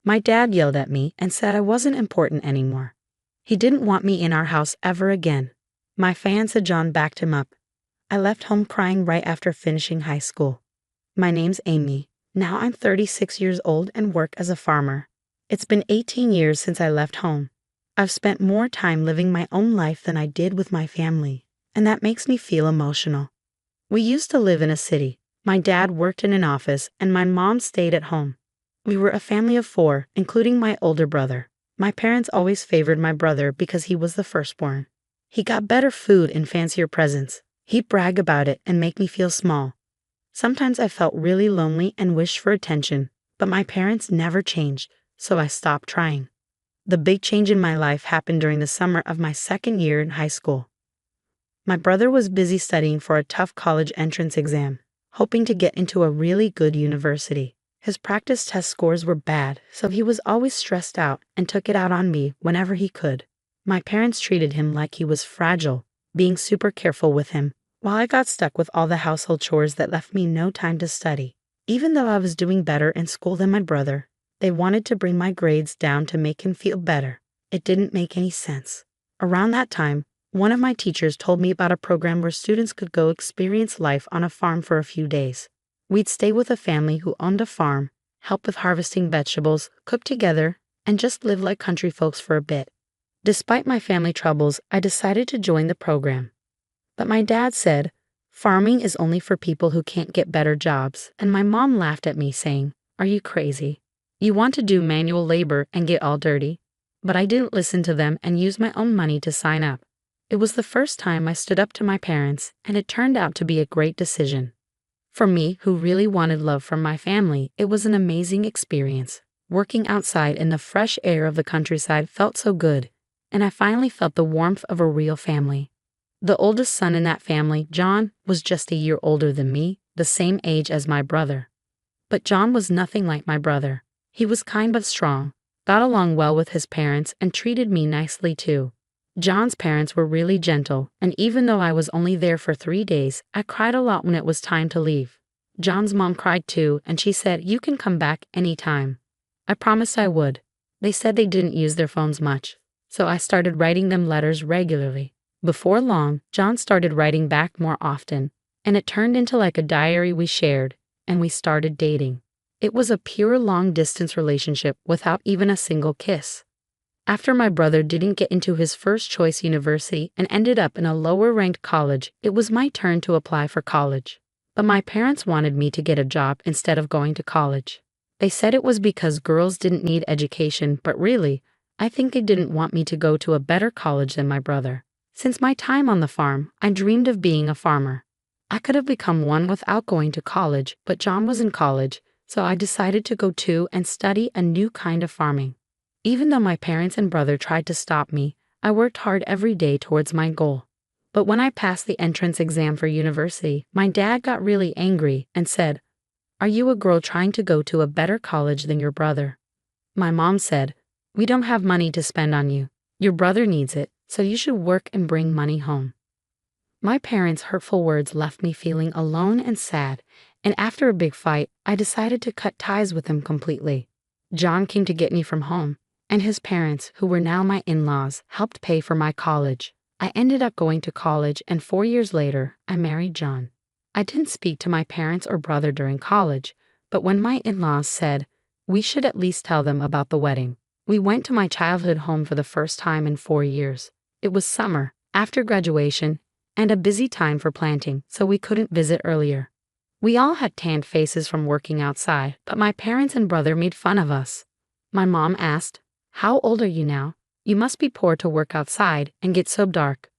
My dad yelled at me and said I wasn't important anymore. He didn't want me in our house ever again. My fiancé John backed him up. I left home crying right after finishing high school. My name's Amy. Now I'm 36 years old and work as a farmer. It's been 18 years since I left home. I've spent more time living my own life than I did with my family, and that makes me feel emotional. We used to live in a city. My dad worked in an office and my mom stayed at home. We were a family of 4, including my older brother. My parents always favored my brother because he was the firstborn. He got better food and fancier presents. He'd brag about it and make me feel small. Sometimes I felt really lonely and wished for attention, but my parents never changed, so I stopped trying. The big change in my life happened during the summer of my second year in high school. My brother was busy studying for a tough college entrance exam, hoping to get into a really good university. His practice test scores were bad, so he was always stressed out and took it out on me whenever he could. My parents treated him like he was fragile, being super careful with him, while I got stuck with all the household chores that left me no time to study. Even though I was doing better in school than my brother, they wanted to bring my grades down to make him feel better. It didn't make any sense. Around that time, one of my teachers told me about a program where students could go experience life on a farm for a few days. We'd stay with a family who owned a farm, help with harvesting vegetables, cook together, and just live like country folks for a bit. Despite my family troubles, I decided to join the program. But my dad said, farming is only for people who can't get better jobs, and my mom laughed at me saying, "Are you crazy? You want to do manual labor and get all dirty?" But I didn't listen to them and used my own money to sign up. It was the first time I stood up to my parents, and it turned out to be a great decision. For me, who really wanted love from my family, it was an amazing experience. Working outside in the fresh air of the countryside felt so good, and I finally felt the warmth of a real family. The oldest son in that family, John, was just a year older than me, the same age as my brother. But John was nothing like my brother. He was kind but strong, got along well with his parents, and treated me nicely too. John's parents were really gentle, and even though I was only there for 3 days, I cried a lot when it was time to leave. John's mom cried too, and she said, "You can come back anytime." I promised I would. They said they didn't use their phones much, so I started writing them letters regularly. Before long, John started writing back more often, and it turned into like a diary we shared, and we started dating. It was a pure long-distance relationship without even a single kiss. After my brother didn't get into his first-choice university and ended up in a lower-ranked college, it was my turn to apply for college. But my parents wanted me to get a job instead of going to college. They said it was because girls didn't need education, but really, I think they didn't want me to go to a better college than my brother. Since my time on the farm, I dreamed of being a farmer. I could have become one without going to college, but John was in college, so I decided to go too and study a new kind of farming. Even though my parents and brother tried to stop me, I worked hard every day towards my goal. But when I passed the entrance exam for university, my dad got really angry and said, "Are you a girl trying to go to a better college than your brother?" My mom said, "We don't have money to spend on you. Your brother needs it, so you should work and bring money home." My parents' hurtful words left me feeling alone and sad, and after a big fight, I decided to cut ties with them completely. John came to get me from home, and his parents, who were now my in-laws, helped pay for my college. I ended up going to college, and 4 years later, I married John. I didn't speak to my parents or brother during college, but when my in-laws said, we should at least tell them about the wedding, we went to my childhood home for the first time in 4 years. It was summer, after graduation, and a busy time for planting, so we couldn't visit earlier. We all had tanned faces from working outside, but my parents and brother made fun of us. My mom asked, "How old are you now? You must be poor to work outside and get so dark."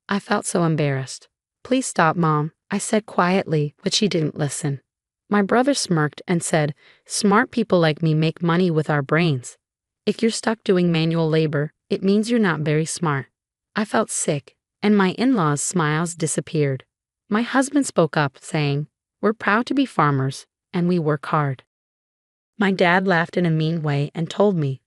I felt so embarrassed. "Please stop, Mom," I said quietly, but she didn't listen. My brother smirked and said, "Smart people like me make money with our brains. If you're stuck doing manual labor, it means you're not very smart." I felt sick, and my in-laws' smiles disappeared. My husband spoke up, saying, "We're proud to be farmers, and we work hard." My dad laughed in a mean way and told me,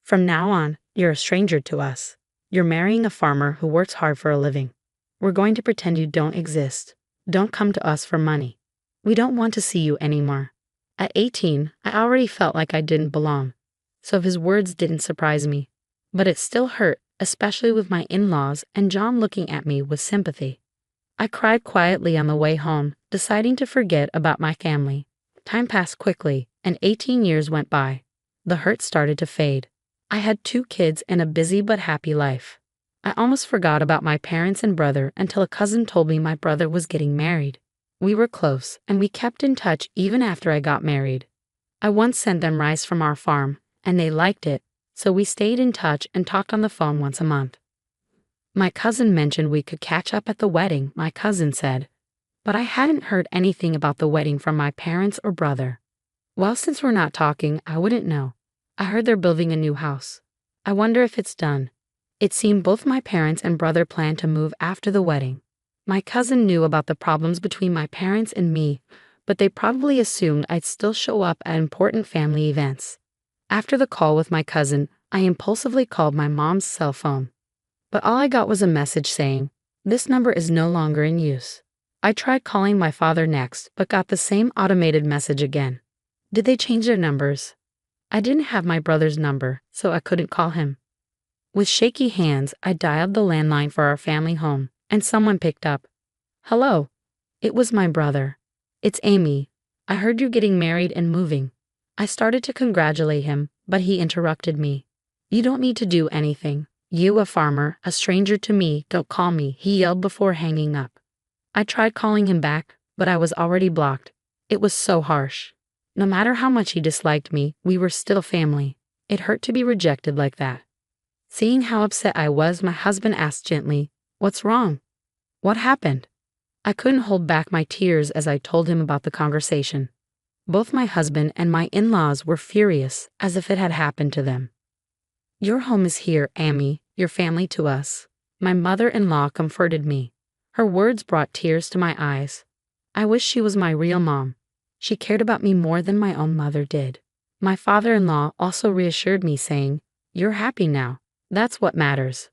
"From now on, you're a stranger to us. You're marrying a farmer who works hard for a living. We're going to pretend you don't exist. Don't come to us for money. We don't want to see you anymore." At 18, I already felt like I didn't belong. so his words didn't surprise me. But it still hurt, especially with my in-laws and John looking at me with sympathy. I cried quietly on the way home, deciding to forget about my family. Time passed quickly, and 18 years went by. The hurt started to fade. I had 2 kids and a busy but happy life. I almost forgot about my parents and brother until a cousin told me my brother was getting married. We were close, and we kept in touch even after I got married. I once sent them rice from our farm, and they liked it, so we stayed in touch and talked on the phone once a month. My cousin mentioned we could catch up at the wedding, my cousin said. But I hadn't heard anything about the wedding from my parents or brother. Well, since we're not talking, I wouldn't know. I heard they're building a new house. I wonder if it's done. It seemed both my parents and brother planned to move after the wedding. My cousin knew about the problems between my parents and me, but they probably assumed I'd still show up at important family events. After the call with my cousin, I impulsively called my mom's cell phone. But all I got was a message saying, "This number is no longer in use." I tried calling my father next, but got the same automated message again. Did they change their numbers? I didn't have my brother's number, so I couldn't call him. With shaky hands, I dialed the landline for our family home, and someone picked up. "Hello." It was my brother. "It's Amy. I heard you're getting married and moving." I started to congratulate him, but he interrupted me. "You don't need to do anything. You, a farmer, a stranger to me, don't call me," he yelled before hanging up. I tried calling him back, but I was already blocked. It was so harsh. No matter how much he disliked me, we were still family. It hurt to be rejected like that. Seeing how upset I was, my husband asked gently, "What's wrong? What happened?" I couldn't hold back my tears as I told him about the conversation. Both my husband and my in-laws were furious, as if it had happened to them. "Your home is here, Amy, your family to us." My mother-in-law comforted me. Her words brought tears to my eyes. I wish she was my real mom. She cared about me more than my own mother did. My father-in-law also reassured me, saying, "You're happy now. That's what matters.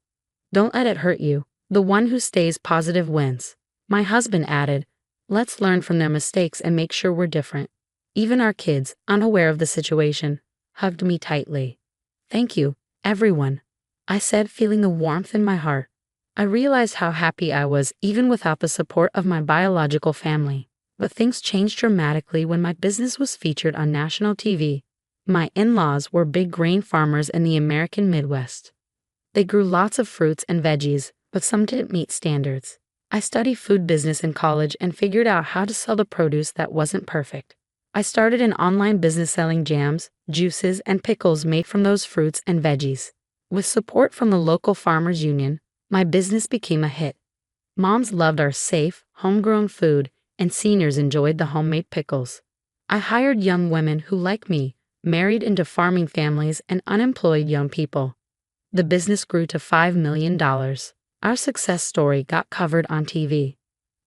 Don't let it hurt you. The one who stays positive wins." My husband added, "Let's learn from their mistakes and make sure we're different." Even our kids, unaware of the situation, hugged me tightly. "Thank you, everyone," I said, feeling the warmth in my heart. I realized how happy I was even without the support of my biological family. But things changed dramatically when my business was featured on national TV. My in-laws were big grain farmers in the American Midwest. They grew lots of fruits and veggies, but some didn't meet standards. I studied food business in college and figured out how to sell the produce that wasn't perfect. I started an online business selling jams, juices, and pickles made from those fruits and veggies. With support from the local farmers union, my business became a hit. Moms loved our safe, homegrown food, and seniors enjoyed the homemade pickles. I hired young women who, like me, married into farming families and unemployed young people. The business grew to $5 million. Our success story got covered on TV.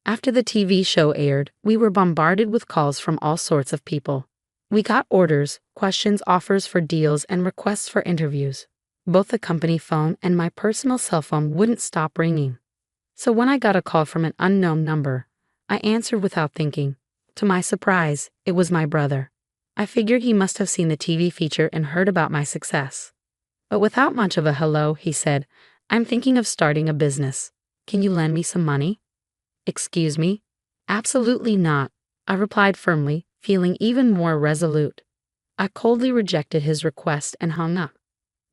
After the TV show aired, we were bombarded with calls from all sorts of people. We got orders, questions, offers for deals, and requests for interviews. Both the company phone and my personal cell phone wouldn't stop ringing. So when I got a call from an unknown number, I answered without thinking. To my surprise, it was my brother. I figured he must have seen the TV feature and heard about my success. But without much of a hello, he said, "I'm thinking of starting a business. Can you lend me some money?" "Excuse me?" "Absolutely not," I replied firmly, feeling even more resolute. I coldly rejected his request and hung up.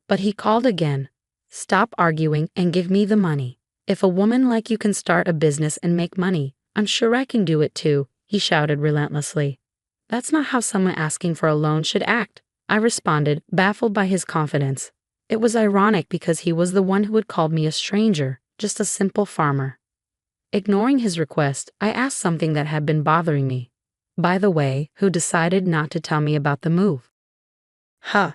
But he called again. "Stop arguing and give me the money. If a woman like you can start a business and make money, I'm sure I can do it too," he shouted relentlessly. "That's not how someone asking for a loan should act," I responded, baffled by his confidence. It was ironic because he was the one who had called me a stranger, just a simple farmer. Ignoring his request, I asked something that had been bothering me. "By the way, who decided not to tell me about the move?" "Huh.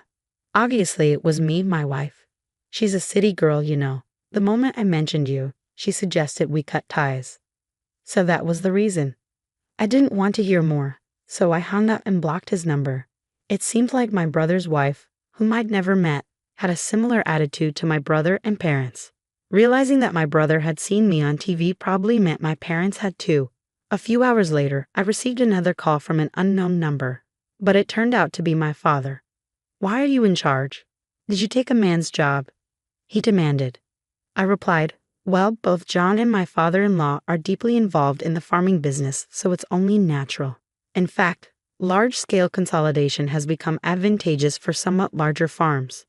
Obviously it was me, my wife. She's a city girl, you know. The moment I mentioned you, she suggested we cut ties. So that was the reason." I didn't want to hear more, so I hung up and blocked his number. It seemed like my brother's wife, whom I'd never met, had a similar attitude to my brother and parents. Realizing that my brother had seen me on TV probably meant my parents had too. A few hours later, I received another call from an unknown number, but it turned out to be my father. Why are you in charge? Did you take a man's job? He demanded. I replied, well, both John and my father-in-law are deeply involved in the farming business, so it's only natural. In fact, large-scale consolidation has become advantageous for somewhat larger farms.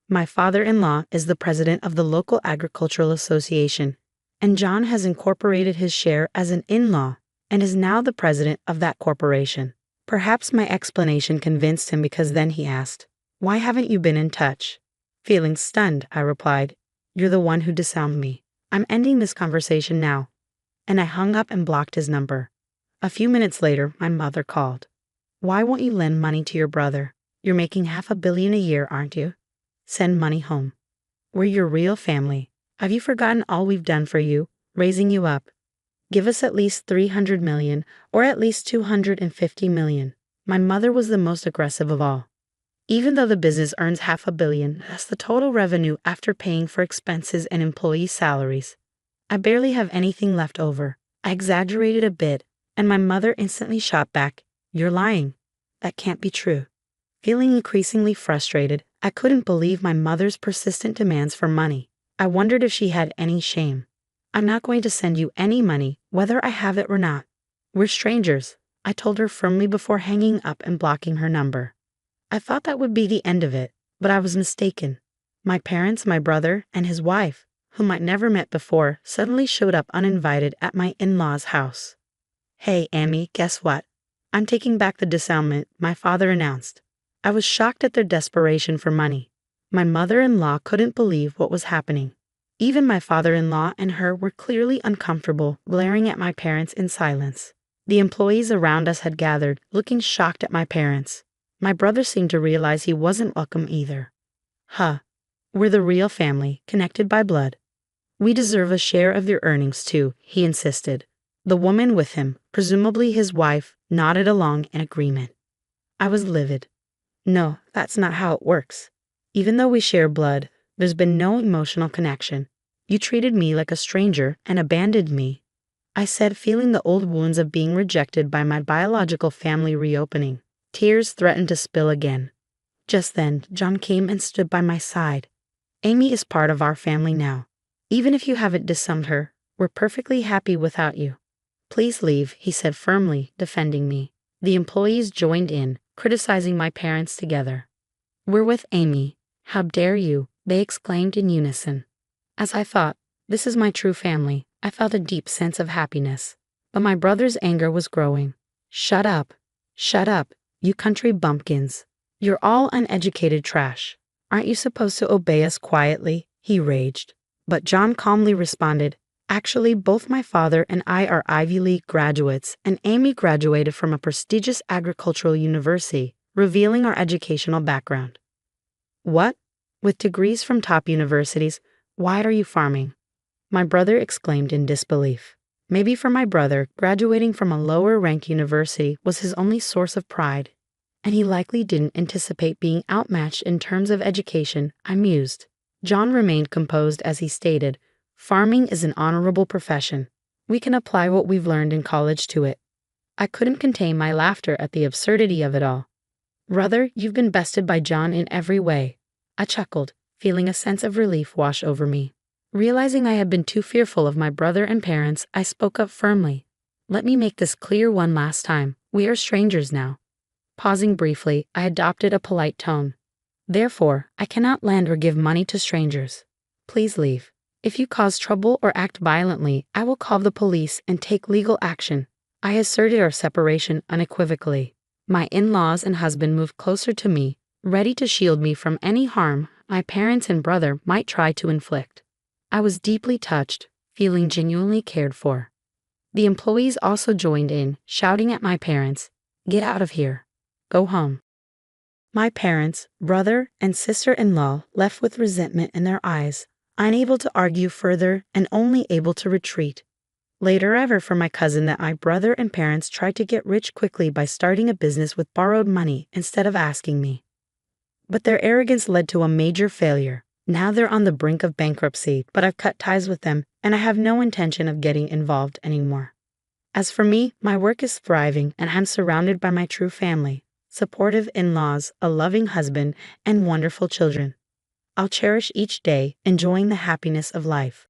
My father-in-law is the president of the local agricultural association, and John has incorporated his share as an in-law and is now the president of that corporation. Perhaps my explanation convinced him because then he asked, why haven't you been in touch? Feeling stunned, I replied, you're the one who disowned me. I'm ending this conversation now. And I hung up and blocked his number. A few minutes later, my mother called. Why won't you lend money to your brother? You're making $500 million a year, aren't you? Send money home. We're your real family. Have you forgotten all we've done for you, raising you up? Give us at least $300 million or at least $250 million. My mother was the most aggressive of all. Even though the business earns $500 million, that's the total revenue after paying for expenses and employee salaries. I barely have anything left over. I exaggerated a bit, and my mother instantly shot back, you're lying. That can't be true. Feeling increasingly frustrated, I couldn't believe my mother's persistent demands for money. I wondered if she had any shame. I'm not going to send you any money, whether I have it or not. We're strangers, I told her firmly before hanging up and blocking her number. I thought that would be the end of it, but I was mistaken. My parents, my brother, and his wife, whom I'd never met before, suddenly showed up uninvited at my in-laws' house. Hey, Amy, guess what? I'm taking back the disownment, my father announced. I was shocked at their desperation for money. My mother-in-law couldn't believe what was happening. Even my father-in-law and her were clearly uncomfortable, glaring at my parents in silence. The employees around us had gathered, looking shocked at my parents. My brother seemed to realize he wasn't welcome either. We're the real family, connected by blood. We deserve a share of your earnings too, he insisted. The woman with him, presumably his wife, nodded along in agreement. I was livid. No, that's not how it works. Even though we share blood, there's been no emotional connection. You treated me like a stranger and abandoned me, I said, feeling the old wounds of being rejected by my biological family reopening. Tears threatened to spill again. Just then, John came and stood by my side. Amy is part of our family now. Even if you haven't disowned her, we're perfectly happy without you. Please leave, he said firmly, defending me. The employees joined in, criticizing my parents together. We're with Amy. How dare you, they exclaimed in unison. As I thought, this is my true family, I felt a deep sense of happiness. But my brother's anger was growing. Shut up. Shut up, you country bumpkins. You're all uneducated trash. Aren't you supposed to obey us quietly? He raged. But John calmly responded, actually, both my father and I are Ivy League graduates, and Amy graduated from a prestigious agricultural university, revealing our educational background. What? With degrees from top universities, why are you farming? My brother exclaimed in disbelief. Maybe for my brother, graduating from a lower-ranked university was his only source of pride, and he likely didn't anticipate being outmatched in terms of education, I mused. John remained composed as he stated, farming is an honorable profession. We can apply what we've learned in college to it. I couldn't contain my laughter at the absurdity of it all. Brother, you've been bested by John in every way. I chuckled, feeling a sense of relief wash over me. Realizing I had been too fearful of my brother and parents, I spoke up firmly. Let me make this clear one last time. We are strangers now. Pausing briefly, I adopted a polite tone. Therefore, I cannot lend or give money to strangers. Please leave. If you cause trouble or act violently, I will call the police and take legal action. I asserted our separation unequivocally. My in-laws and husband moved closer to me, ready to shield me from any harm my parents and brother might try to inflict. I was deeply touched, feeling genuinely cared for. The employees also joined in, shouting at my parents, "Get out of here. Go home." My parents, brother, and sister-in-law left with resentment in their eyes, unable to argue further and only able to retreat. Later I heard from my cousin that my brother and parents tried to get rich quickly by starting a business with borrowed money instead of asking me. But their arrogance led to a major failure. Now they're on the brink of bankruptcy, but I've cut ties with them, and I have no intention of getting involved anymore. As for me, my work is thriving, and I'm surrounded by my true family, supportive in-laws, a loving husband, and wonderful children. I'll cherish each day, enjoying the happiness of life.